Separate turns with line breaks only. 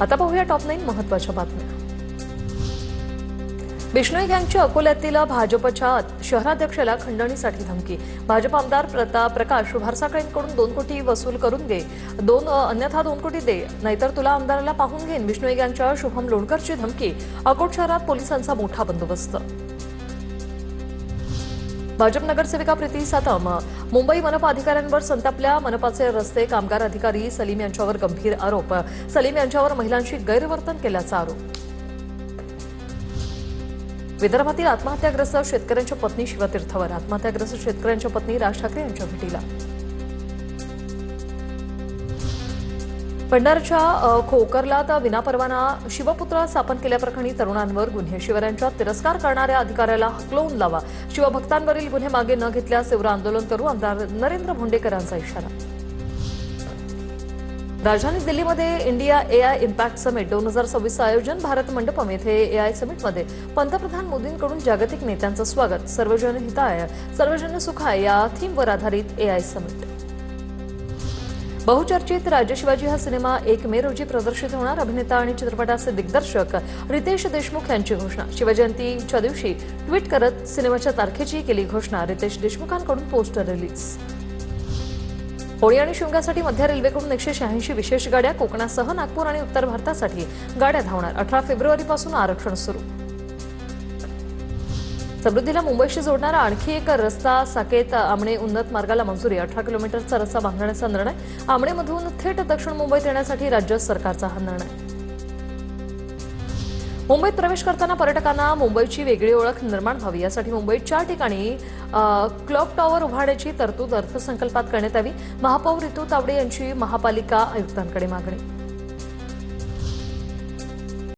आता पाहूया टॉप 9 महत्त्वाच्या बातम्या। बिश्नोई गँगच्या अकोल्यातील भाजपच्या शहराध्यक्षाला खंडणीसाठी धमकी। भाजप आमदार प्रकाश भारसाकळेंकडून 2 कोटी वसूल करून घे, अन्यथा 2 कोटी दे, नाहीतर तुला आमदाराला पाहून घेईन। बिश्नोई गँगच्या शुभम लोणकरची धमकी। अकोट शहरात पोलिसांचा मोठा बंदोबस्त। भाजप नगरसेविका प्रीती सातम मुंबई मनपा अधिकाऱ्यांवर संतापल्या। मनपाचे रस्ते कामगार अधिकारी सलीम यांच्यावर गंभीर आरोप। सलीम यांच्यावर महिलांशी गैरवर्तन केल्याचा आरोप। विदर्भातील आत्महत्याग्रस्त शेतकऱ्यांच्या पत्नी शिवतीर्थवर। आत्महत्याग्रस्त शेतकऱ्यांच्या पत्नी राज ठाकरे यांच्या भेटीला। भंडाराच्या खोकरलात विनापरवाना शिवपुतळा स्थापन केल्याप्रकरणी तरुणांवर गुन्हे। शिवरायांचा तिरस्कार करणाऱ्या अधिकाऱ्याला हकलवून लावा। शिवभक्तांवरील गुन्हे मागे न घेतल्यास तीव्र आंदोलन करू, आमदार नरेंद्र भोंडेकरांचा इशारा। राजधानी दिल्लीमध्ये इंडिया एआय इम्पॅक्ट समिट 2026 आयोजन। भारत मंडपम येथे एआय समिटमध्ये पंतप्रधान मोदींकडून जागतिक नेत्यांचं स्वागत। सर्वजन हिताय सर्वजन सुखाय या थीमवर आधारित एआय समिट। बहुचर्चित राजे शिवाजी हा सिनेमा 1 मे रोजी प्रदर्शित होणार। अभिनेता आणि चित्रपटाचे दिग्दर्शक रितेश देशमुख यांची घोषणा। शिवजयंतीच्या दिवशी ट्विट करत सिनेमाच्या तारखेची केली घोषणा। रितेश देशमुखांकडून पोस्टर रिलीज। होळी आणि शिमग्यासाठी मध्य रेल्वेकडून 186 विशेष गाड्या। कोकणासह नागपूर आणि उत्तर भारतासाठी गाड्या धावणार। 18 फेब्रुवारीपासून आरक्षण सुरू। समृद्धीला मुंबईशी जोडणारा आणखी एक रस्ता साकेत आमणे उन्नत मार्गाला मंजुरी। 18 किलोमीटरचा रस्ता बांधण्याचा निर्णय। आमणेमधून थेट दक्षिण मुंबईत येण्यासाठी राज्य सरकारचा हा निर्णय। मुंबईत प्रवेश करताना पर्यटकांना मुंबईची वेगळी ओळख निर्माण व्हावी यासाठी मुंबईत 4 ठिकाणी क्लॉक टॉवर उभारण्याची तरतूद अर्थसंकल्पात करण्यात यावी। महापौर ऋतू तावडे यांची महापालिका आयुक्तांकडे मागणी।